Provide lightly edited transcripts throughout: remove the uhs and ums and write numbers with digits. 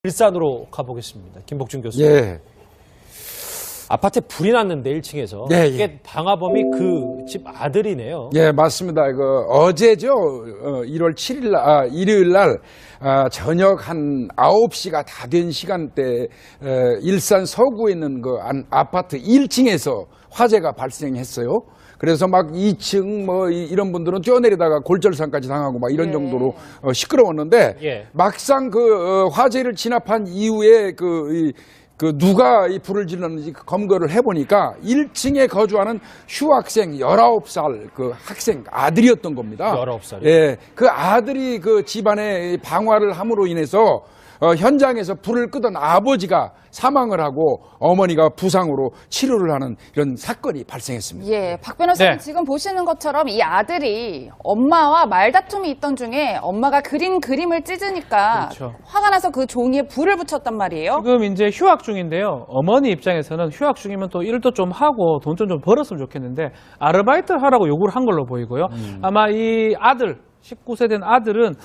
일산으로 가보겠습니다. 김복준 교수님. 예. 아파트에 불이 났는데 1층에서 예, 예. 이게 방화범이 그 집 아들이네요. 예, 맞습니다. 어제죠. 1월 7일 날, 일요일 날 저녁 한 9시가 다 된 시간대 일산 서구에 있는 그 아파트 1층에서 화재가 발생했어요. 그래서 막 2층 뭐 이런 분들은 뛰어내리다가 골절상까지 당하고 막 이런 정도로 시끄러웠는데 예. 막상 그 화재를 진압한 이후에 누가 이 불을 질렀는지 검거를 해보니까 1층에 거주하는 휴학생 19살 그 학생 아들이었던 겁니다. 19살이요? 예. 그 아들이 그 집안에 방화를 함으로 인해서 현장에서 불을 끄던 아버지가 사망을 하고 어머니가 부상으로 치료를 하는 이런 사건이 발생했습니다. 예, 박 변호사님 네. 지금 보시는 것처럼 이 아들이 엄마와 말다툼이 있던 중에 엄마가 그린 그림을 찢으니까 그렇죠. 화가 나서 그 종이에 불을 붙였단 말이에요. 지금 이제 휴학 중인데요. 어머니 입장에서는 휴학 중이면 또 일도 좀 하고 돈 좀 벌었으면 좋겠는데 아르바이트 하라고 요구를 한 걸로 보이고요. 아마 이 아들 19세 된 아들은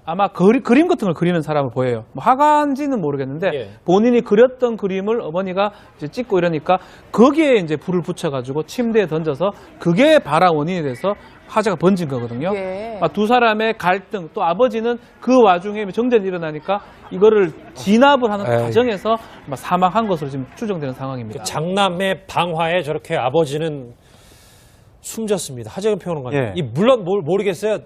아마 그림 같은 걸 그리는 사람을 보여요. 뭐 화가인지는 모르겠는데 예. 본인이 그렸던 그림을 어머니가 이제 찍고 이러니까 거기에 이제 불을 붙여가지고 침대에 던져서 그게 발화 원인이 돼서 화재가 번진 거거든요. 예. 두 사람의 갈등 또 아버지는 그 와중에 정전이 일어나니까 이거를 진압을 하는 에이. 과정에서 아마 사망한 것으로 지금 추정되는 상황입니다. 장남의 방화에 저렇게 아버지는 숨졌습니다. 하재근 평론가님. 예. 물론 모르겠어요.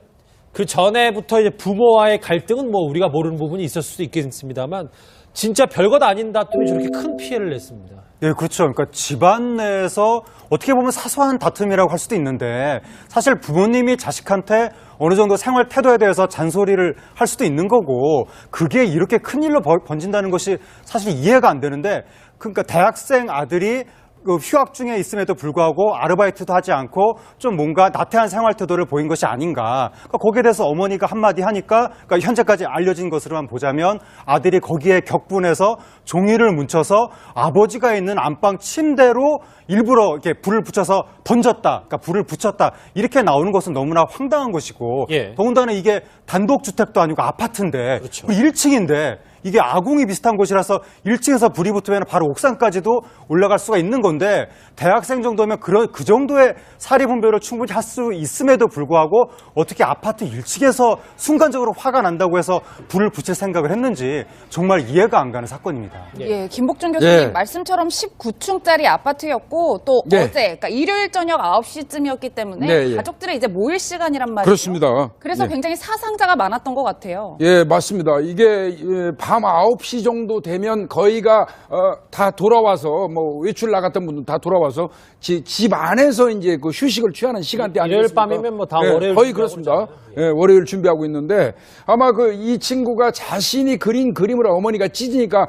그 전에부터 이제 부모와의 갈등은 뭐 우리가 모르는 부분이 있을 수도 있겠습니다만 진짜 별것 아닌 다툼이 저렇게 큰 피해를 냈습니다. 네, 그렇죠. 그러니까 집안 내에서 어떻게 보면 사소한 다툼이라고 할 수도 있는데 사실 부모님이 자식한테 어느 정도 생활 태도에 대해서 잔소리를 할 수도 있는 거고 그게 이렇게 큰 일로 번진다는 것이 사실 이해가 안 되는데 그러니까 대학생 아들이 그 휴학 중에 있음에도 불구하고 아르바이트도 하지 않고 좀 뭔가 나태한 생활 태도를 보인 것이 아닌가. 그러니까 거기에 대해서 어머니가 한마디 하니까 그러니까 현재까지 알려진 것으로만 보자면 아들이 거기에 격분해서 종이를 뭉쳐서 아버지가 있는 안방 침대로 일부러 이렇게 불을 붙여서 던졌다. 그러니까 불을 붙였다. 이렇게 나오는 것은 너무나 황당한 것이고 예. 더군다나 이게 단독주택도 아니고 아파트인데 그렇죠. 1층인데 이게 아궁이 비슷한 곳이라서 1층에서 불이 붙으면 바로 옥상까지도 올라갈 수가 있는 건데 대학생 정도면 그 정도의 사리 분별을 충분히 할 수 있음에도 불구하고 어떻게 아파트 1층에서 순간적으로 화가 난다고 해서 불을 붙일 생각을 했는지 정말 이해가 안 가는 사건입니다. 예, 김복준 교수님 예. 말씀처럼 19층짜리 아파트였고 또 예. 어제 그러니까 일요일 저녁 9시쯤이었기 때문에 네, 예. 가족들이 이제 모일 시간이란 말이에요. 그렇습니다. 그래서 예. 굉장히 사상자가 많았던 것 같아요. 예, 맞습니다. 이게 밤 9시 정도 되면 거의가 다 돌아와서 뭐 외출 나갔던 분들 다 돌아와서 집 안에서 이제 그 휴식을 취하는 시간대 일요일 아니겠습니까? 밤이면 뭐다 예, 월요일 거의 준비하고 그렇습니다. 그러잖아요. 예, 월요일 준비하고 있는데 아마 이 친구가 자신이 그린 그림을 어머니가 찢으니까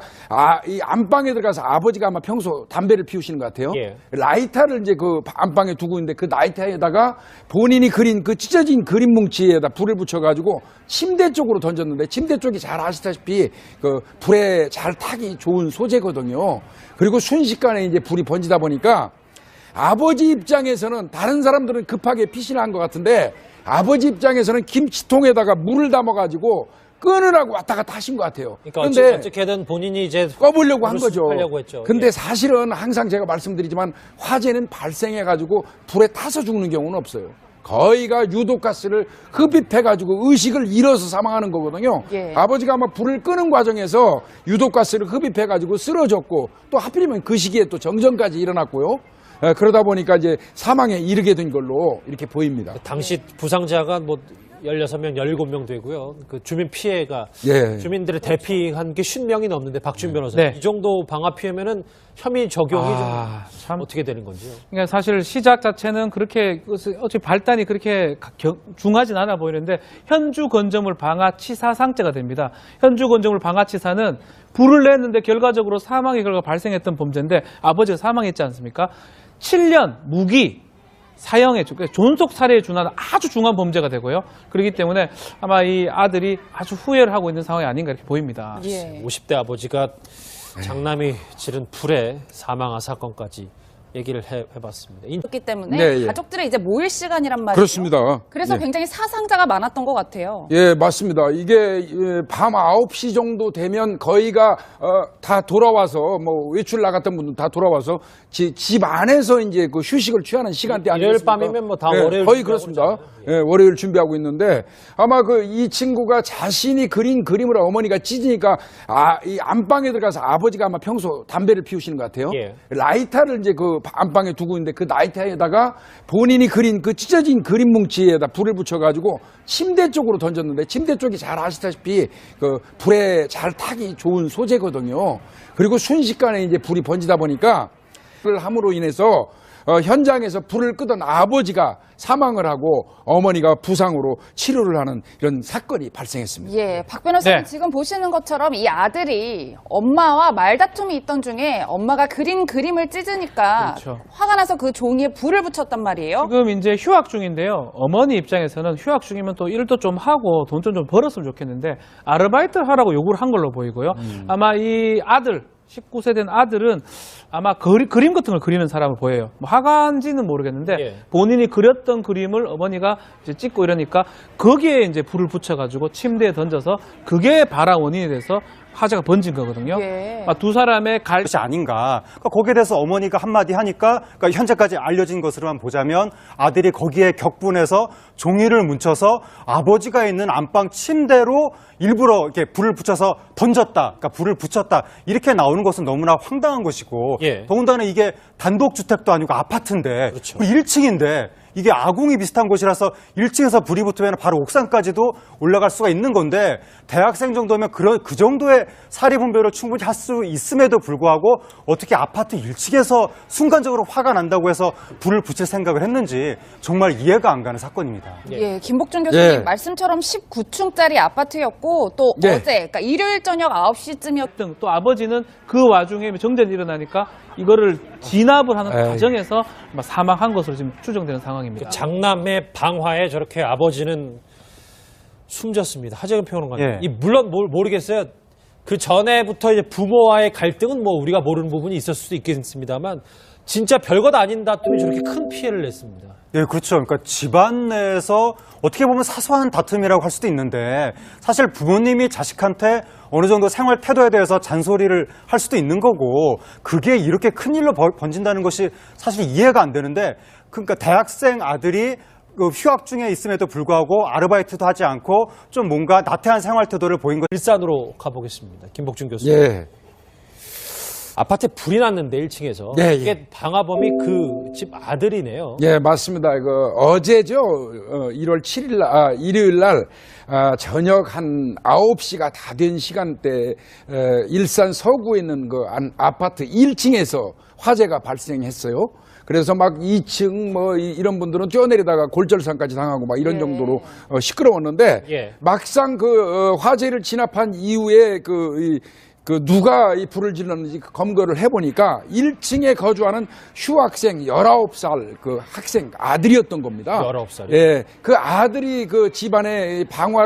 이 안방에 들어가서 아버지가 아마 평소 담배를 피우시는 것 같아요. 예. 라이터를 이제 그 안방에 두고 있는데 그 라이터에다가 본인이 그린 그 찢어진 그림 뭉치에다 불을 붙여가지고 침대 쪽으로 던졌는데 침대 쪽이 잘 아시다시피 그 불에 잘 타기 좋은 소재거든요. 그리고 순식간에 이제 불이 번지다 보니까 아버지 입장에서는 다른 사람들은 급하게 피신한 것 같은데 아버지 입장에서는 김치통에다가 물을 담아가지고 끊으라고 왔다 갔다 하신 것 같아요. 그러니까 그런데 어떻게든 본인이 이제 꺼보려고 한 거죠. 하려고 했죠. 근데 예. 사실은 항상 제가 말씀드리지만 화재는 발생해가지고 불에 타서 죽는 경우는 없어요. 거의가 유독가스를 흡입해가지고 의식을 잃어서 사망하는 거거든요. 예. 아버지가 아마 불을 끄는 과정에서 유독가스를 흡입해가지고 쓰러졌고 또 하필이면 그 시기에 또 정전까지 일어났고요. 그러다 보니까 이제 사망에 이르게 된 걸로 이렇게 보입니다. 당시 부상자가 뭐 16명, 17명 되고요. 그 주민 피해가 예. 주민들의 대피한 게 50명이 넘는데 박준 변호사님 네. 이 정도 방화 피해면은 혐의 적용이 참. 좀 어떻게 되는 건지요? 그러니까 사실 시작 자체는 그렇게 어차피 발단이 그렇게 중하진 않아 보이는데 현주 건조물 방화치사상죄가 됩니다. 현주 건조물 방화치사는 불을 냈는데 결과적으로 사망의 결과가 발생했던 범죄인데 아버지가 사망했지 않습니까? 7년 무기 사형에 존속 살해에 준하는 아주 중한 범죄가 되고요. 그렇기 때문에 아마 이 아들이 아주 후회를 하고 있는 상황이 아닌가 이렇게 보입니다. 예. 50대 아버지가 장남이 지른 불에 사망한 사건까지 얘기를 해봤습니다. 그렇기 때문에 네, 예. 가족들의 이제 모일 시간이란 말이에요. 그렇습니다. 그래서 예. 굉장히 사상자가 많았던 것 같아요. 예, 맞습니다. 이게 밤 9시 정도 되면 거의가 다 돌아와서 뭐 외출 나갔던 분들 다 돌아와서 집 안에서 이제 그 휴식을 취하는 시간대 일요일 아니겠습니까? 밤이면 뭐다 예, 월요일 거의 준비하고 그렇습니다. 그러잖아요. 예, 월요일 준비하고 있는데 아마 그 이 친구가 자신이 그린 그림을 어머니가 찢으니까 이 안방에 들어가서 아버지가 아마 평소 담배를 피우시는 것 같아요. 예. 라이터를 이제 그 안방에 두고 있는데 그 라이터에다가 본인이 그린 그 찢어진 그림 뭉치에다 불을 붙여가지고 침대 쪽으로 던졌는데 침대 쪽이 잘 아시다시피 그 불에 잘 타기 좋은 소재거든요. 그리고 순식간에 이제 불이 번지다 보니까 그를 함으로 인해서 현장에서 불을 끄던 아버지가 사망을 하고 어머니가 부상으로 치료를 하는 이런 사건이 발생했습니다. 예, 박 변호사님 네. 지금 보시는 것처럼 이 아들이 엄마와 말다툼이 있던 중에 엄마가 그린 그림을 찢으니까 그렇죠. 화가 나서 그 종이에 불을 붙였단 말이에요. 지금 이제 휴학 중인데요. 어머니 입장에서는 휴학 중이면 또 일도 좀 하고 돈 좀 벌었으면 좋겠는데 아르바이트 하라고 요구를 한 걸로 보이고요. 아마 이 아들 19세 된 아들은 아마 그림 같은 걸 그리는 사람을 보여요. 뭐 화가인지는 모르겠는데 예. 본인이 그렸던 그림을 어머니가 이제 찍고 이러니까 거기에 이제 불을 붙여가지고 침대에 던져서 그게 발화 원인이 돼서 화재가 번진 거거든요. 예. 두 사람의 것이 아닌가. 그러니까 거기에 대해서 어머니가 한마디 하니까 그러니까 현재까지 알려진 것으로만 보자면 아들이 거기에 격분해서 종이를 뭉쳐서 아버지가 있는 안방 침대로 일부러 이렇게 불을 붙여서 던졌다. 그러니까 불을 붙였다. 이렇게 나오는 것은 너무나 황당한 것이고 예. 더군다나 이게 단독주택도 아니고 아파트인데 그렇죠. 1층인데 이게 아궁이 비슷한 곳이라서 1층에서 불이 붙으면 바로 옥상까지도 올라갈 수가 있는 건데 대학생 정도면 그 정도의 사리 분별을 충분히 할 수 있음에도 불구하고 어떻게 아파트 1층에서 순간적으로 화가 난다고 해서 불을 붙일 생각을 했는지 정말 이해가 안 가는 사건입니다. 예, 김복준 교수님 예. 말씀처럼 19층짜리 아파트였고 또 예. 어제 그러니까 일요일 저녁 9시쯤이었 등 또 아버지는 그 와중에 정전이 일어나니까 이거를 진압을 하는 에이. 과정에서 아마 사망한 것으로 지금 추정되는 상황입니다. 장남의 방화에 저렇게 아버지는 숨졌습니다. 하재근 평론가님. 예. 물론 모르겠어요. 그 전에부터 이제 부모와의 갈등은 뭐 우리가 모르는 부분이 있을 수도 있겠습니다만 진짜 별것 아닌 다툼이 저렇게 큰 피해를 냈습니다. 네, 그렇죠. 그러니까 집안 내에서 어떻게 보면 사소한 다툼이라고 할 수도 있는데 사실 부모님이 자식한테 어느 정도 생활 태도에 대해서 잔소리를 할 수도 있는 거고 그게 이렇게 큰 일로 번진다는 것이 사실 이해가 안 되는데 그러니까 대학생 아들이 그 휴학 중에 있음에도 불구하고 아르바이트도 하지 않고 좀 뭔가 나태한 생활 태도를 보인 것. 일산으로 가보겠습니다. 김복준 교수님. 예. 아파트에 불이 났는데 1층에서 예, 예. 이게 방화범이 그 집 아들이네요. 예, 맞습니다. 어제죠. 1월 7일, 일요일 날, 저녁 한 9시가 다 된 시간대, 일산 서구에 있는 그 아파트 1층에서 화재가 발생했어요. 그래서 막 2층 이런 분들은 뛰어내리다가 골절상까지 당하고 막 이런 예. 정도로 시끄러웠는데 예. 막상 화재를 진압한 이후에 누가 이 불을 질렀는지 검거를 해보니까 1층에 거주하는 휴학생 19살 그 학생 아들이었던 겁니다. 19살이요? 예. 그 아들이 그 집안에 방화